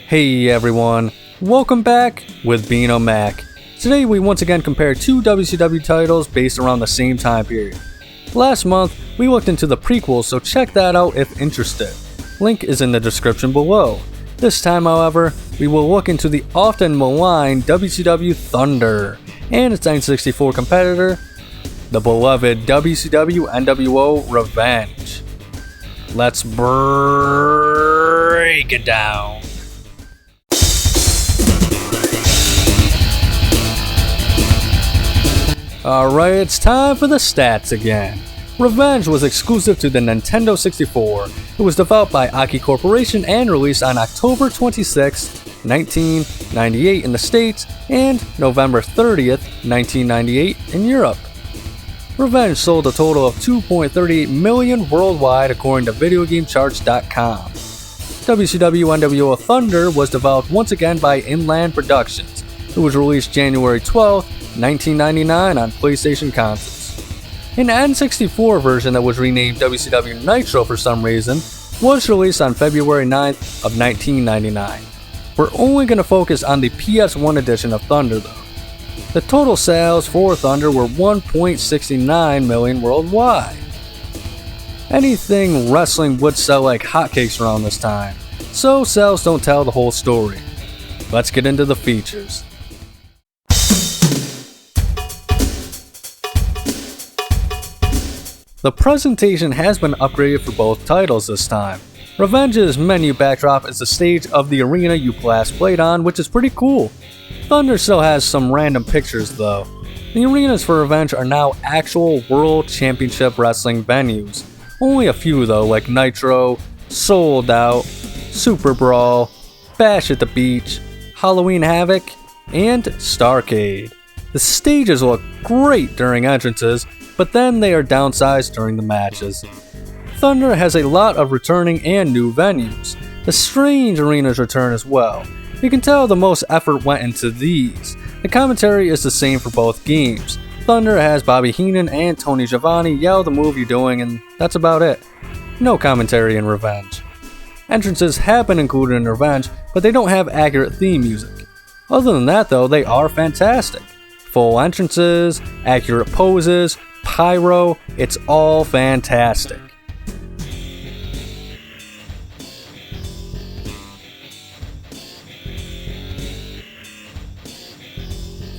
Hey everyone, welcome back with Beano Mac. Today we once again compare two WCW titles based around the same time period. Last month we looked into the prequels, so check that out if interested. Link is in the description below. This time, however, we will look into the often maligned WCW Thunder and its N64 competitor, the beloved WCW nWo Revenge. Let's break it down. Alright, it's time for the stats again. Revenge was exclusive to the Nintendo 64. It was developed by AKI Corporation and released on October 26, 1998 in the States and November 30th, 1998 in Europe. Revenge sold a total of 2.38 million worldwide according to VideoGameCharts.com. WCW nWo Thunder was developed once again by Inland Productions. It was released January 12th, 1999 on PlayStation consoles. An N64 version that was renamed WCW Nitro for some reason was released on February 9th of 1999. We're only going to focus on the PS1 edition of Thunder though. The total sales for Thunder were 1.69 million worldwide. Anything wrestling would sell like hotcakes around this time, so sales don't tell the whole story. Let's get into the features. The presentation has been upgraded for both titles this time. Revenge's menu backdrop is the stage of the arena you last played on, which is pretty cool. Thunder still has some random pictures though. The arenas for Revenge are now actual World Championship Wrestling venues. Only a few though, like Nitro, Sold Out, Super Brawl, Bash at the Beach, Halloween Havoc, and Starrcade. The stages look great during entrances, but then they are downsized during the matches. Thunder has a lot of returning and new venues. The Strange arenas return as well. You can tell the most effort went into these. The commentary is the same for both games. Thunder has Bobby Heenan and Tony Schiavone yell the move you're doing, and that's about it. No commentary in Revenge. Entrances have been included in Revenge, but they don't have accurate theme music. Other than that though, they are fantastic. Full entrances, accurate poses, pyro, it's all fantastic.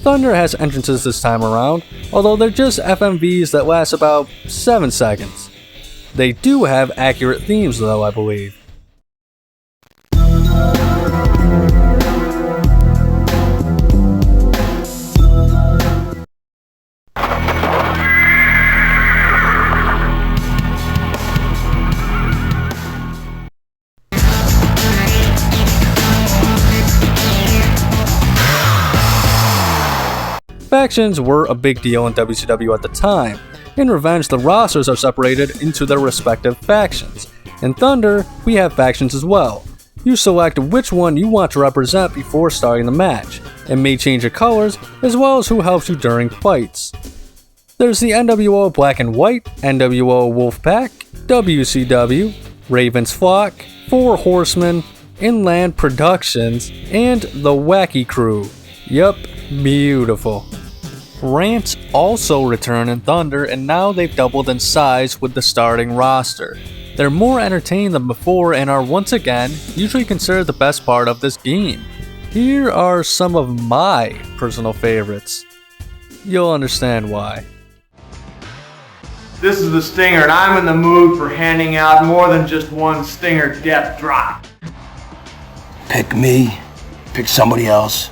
Thunder has entrances this time around, although they're just FMVs that last about 7 seconds. They do have accurate themes though, I believe. Factions were a big deal in WCW at the time. In Revenge, the rosters are separated into their respective factions. In Thunder, we have factions as well. You select which one you want to represent before starting the match. It may change your colors, as well as who helps you during fights. There's the nWo Black and White, nWo Wolfpack, WCW, Raven's Flock, Four Horsemen, Inland Productions, and the Wacky Crew. Yup, beautiful. Rants also return in Thunder, and now they've doubled in size with the starting roster. They're more entertaining than before and are once again usually considered the best part of this game. Here are some of my personal favorites. You'll understand why. This is the Stinger, and I'm in the mood for handing out more than just one Stinger death drop. Pick me, pick somebody else,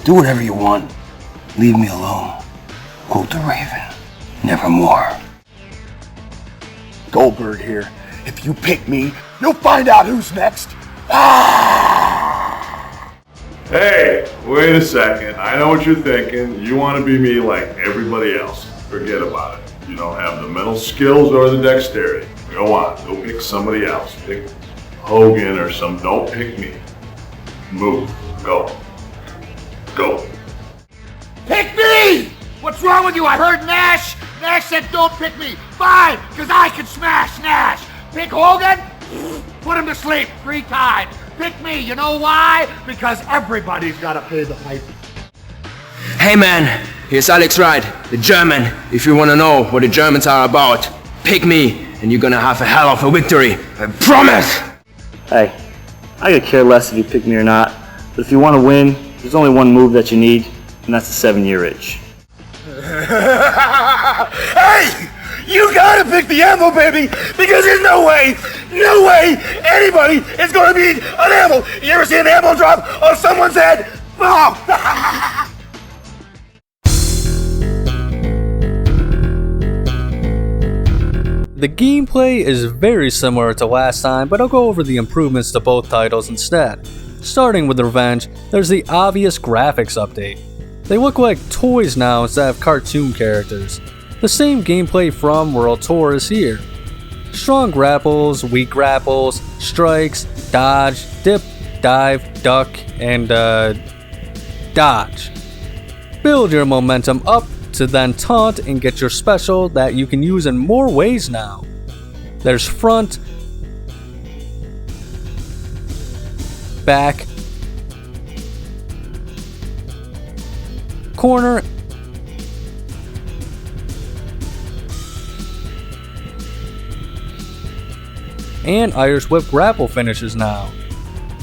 do whatever you want, leave me alone. Quote the Raven, nevermore. Goldberg here. If you pick me, you'll find out who's next. Ah! Hey, wait a second. I know what you're thinking. You want to be me like everybody else. Forget about it. You don't have the mental skills or the dexterity. Go on, go pick somebody else. Pick Hogan or some. Don't pick me. Move. Go. Go. Pick me! What's wrong with you? I heard Nash. Nash said don't pick me. Fine, because I can smash Nash. Pick Hogan? Put him to sleep 3 times. Pick me. You know why? Because everybody's got to pay the piper. Hey man, here's Alex Wright, the German. If you wanna know what the Germans are about, pick me and you're gonna have a hell of a victory. I promise! Hey, I could care less if you pick me or not, but if you want to win, there's only one move that you need, and that's the 7-year itch. Hey! You gotta pick the ammo, baby! Because there's no way anybody is gonna beat an ammo! You ever see an ammo drop on someone's head? Oh. The gameplay is very similar to last time, but I'll go over the improvements to both titles instead. Starting with Revenge, there's the obvious graphics update. They look like toys now instead of cartoon characters. The same gameplay from World Tour is here. Strong grapples, weak grapples, strikes, dodge, dip, dive, duck, and dodge. Build your momentum up to then taunt and get your special that you can use in more ways now. There's front, back, corner, and Irish Whip grapple finishes now.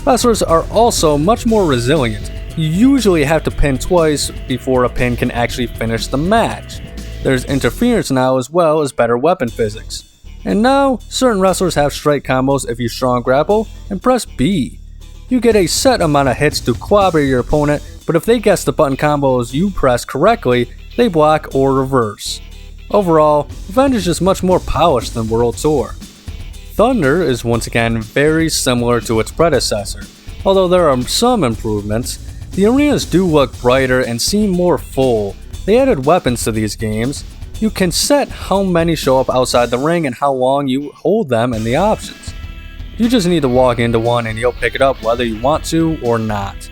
Wrestlers are also much more resilient. You usually have to pin twice before a pin can actually finish the match. There's interference now as well as better weapon physics. And now, certain wrestlers have strike combos if you strong grapple and press B. You get a set amount of hits to clobber your opponent, but if they guess the button combos you press correctly, they block or reverse. Overall, Revenge is just much more polished than World Tour. Thunder is once again very similar to its predecessor. Although there are some improvements, the arenas do look brighter and seem more full. They added weapons to these games. You can set how many show up outside the ring and how long you hold them in the options. You just need to walk into one and you'll pick it up whether you want to or not.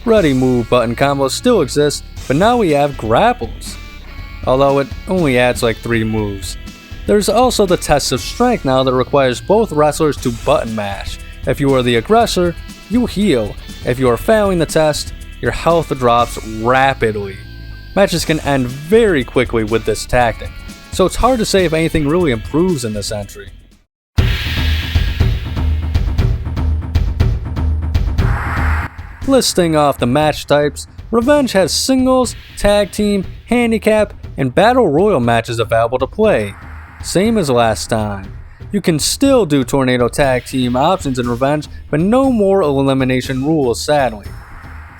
Ready move button combos still exist, but now we have grapples. Although it only adds like 3 moves. There's also the test of strength now that requires both wrestlers to button mash. If you are the aggressor, you heal. If you are failing the test, your health drops rapidly. Matches can end very quickly with this tactic, so it's hard to say if anything really improves in this entry. Listing off the match types, Revenge has singles, tag team, handicap, and battle royal matches available to play. Same as last time. You can still do tornado tag team options in Revenge, but no more elimination rules sadly.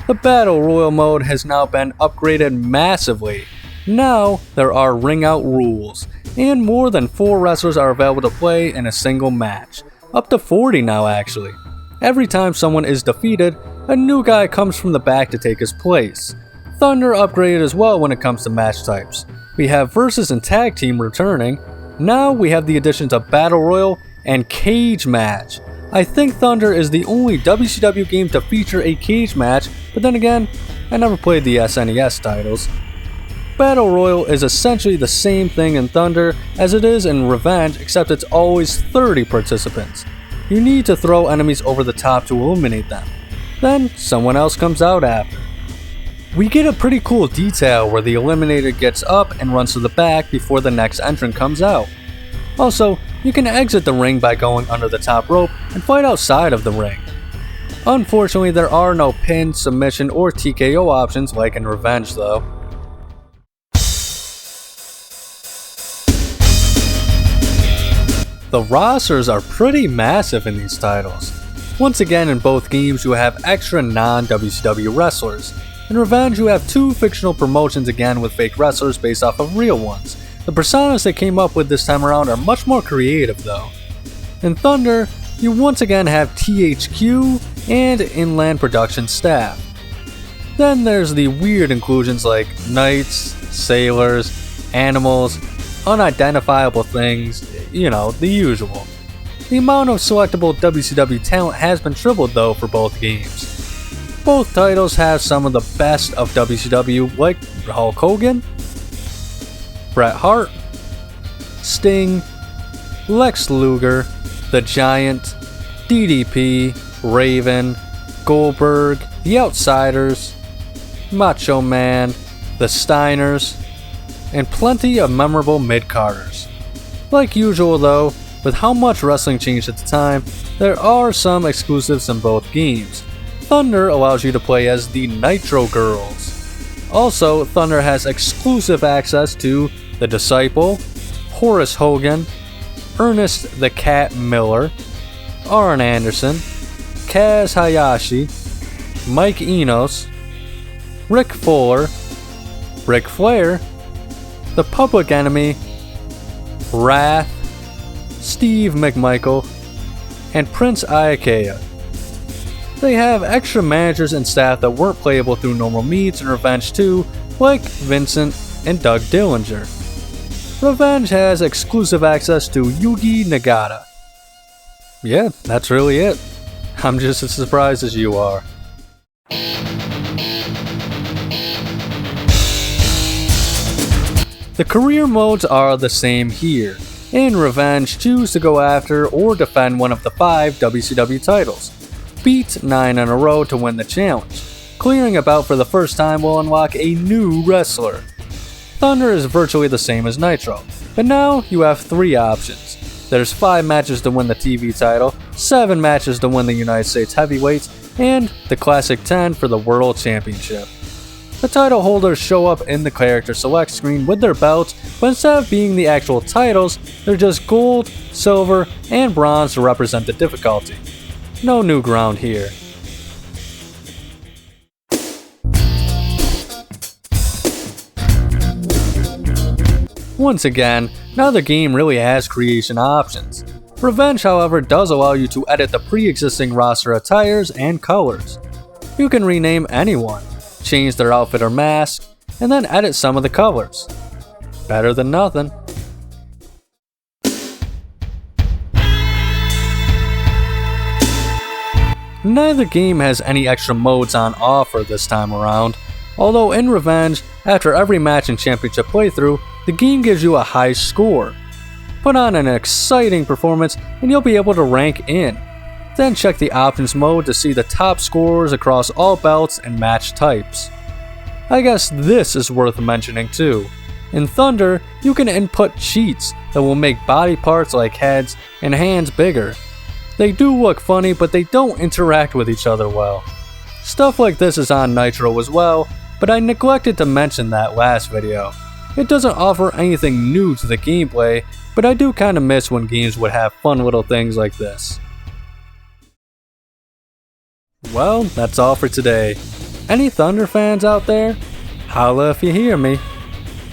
The Battle Royal mode has now been upgraded massively. Now there are ring out rules, and more than 4 wrestlers are available to play in a single match. Up to 40 now actually. Every time someone is defeated, a new guy comes from the back to take his place. Thunder upgraded as well when it comes to match types. We have Versus and Tag Team returning. Now we have the additions of Battle Royal and Cage Match. I think Thunder is the only WCW game to feature a cage match, but then again, I never played the SNES titles. Battle Royal is essentially the same thing in Thunder as it is in Revenge, except it's always 30 participants. You need to throw enemies over the top to eliminate them. Then someone else comes out after. We get a pretty cool detail where the eliminator gets up and runs to the back before the next entrant comes out. Also, you can exit the ring by going under the top rope and fight outside of the ring. Unfortunately, there are no pin, submission, or TKO options like in Revenge though. The rosters are pretty massive in these titles. Once again, in both games you have extra non-WCW wrestlers. In Revenge, you have 2 fictional promotions again with fake wrestlers based off of real ones. The personas they came up with this time around are much more creative though. In Thunder, you once again have THQ and Inland Production staff. Then there's the weird inclusions like knights, sailors, animals, unidentifiable things, you know, the usual. The amount of selectable WCW talent has been tripled though for both games. Both titles have some of the best of WCW like Hulk Hogan, Bret Hart, Sting, Lex Luger, The Giant, DDP, Raven, Goldberg, The Outsiders, Macho Man, The Steiners, and plenty of memorable mid-carders. Like usual though, with how much wrestling changed at the time, there are some exclusives in both games. Thunder allows you to play as the Nitro Girls. Also, Thunder has exclusive access to The Disciple, Horace Hogan, Ernest the Cat Miller, Arn Anderson, Kaz Hayashi, Mike Enos, Rick Fuller, Ric Flair, The Public Enemy, Wrath, Steve McMichael, and Prince Iaukea. They have extra managers and staff that weren't playable through normal meets and Revenge 2, like Vincent and Doug Dillinger. Revenge has exclusive access to Yugi Nagata. Yeah, that's really it. I'm just as surprised as you are. The career modes are the same here. In Revenge, choose to go after or defend one of the 5 WCW titles. Beat 9 in a row to win the challenge. Clearing a bout for the first time will unlock a new wrestler. Thunder is virtually the same as Nitro, but now you have 3 options. There's 5 matches to win the TV title, 7 matches to win the United States Heavyweights, and the Classic 10 for the World Championship. The title holders show up in the character select screen with their belts, but instead of being the actual titles, they're just gold, silver, and bronze to represent the difficulty. No new ground here. Once again, now the game really has creation options. Revenge, however, does allow you to edit the pre-existing roster attires and colors. You can rename anyone, change their outfit or mask, and then edit some of the colors. Better than nothing. Neither game has any extra modes on offer this time around, although in Revenge, after every match and championship playthrough, the game gives you a high score. Put on an exciting performance and you'll be able to rank in. Then check the options mode to see the top scorers across all belts and match types. I guess this is worth mentioning too. In Thunder, you can input cheats that will make body parts like heads and hands bigger. They do look funny, but they don't interact with each other well. Stuff like this is on Nitro as well, but I neglected to mention that last video. It doesn't offer anything new to the gameplay, but I do kinda miss when games would have fun little things like this. Well, that's all for today. Any Thunder fans out there? Holla if you hear me.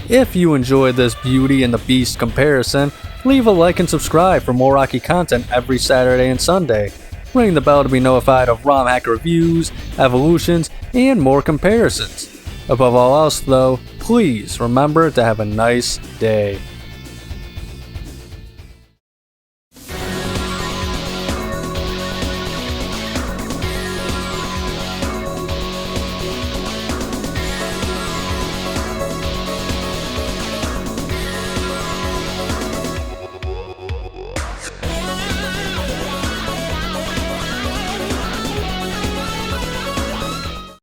If you enjoyed this Beauty and the Beast comparison, leave a like and subscribe for more Rocky content every Saturday and Sunday. Ring the bell to be notified of ROM hack reviews, evolutions, and more comparisons. Above all else though, please remember to have a nice day.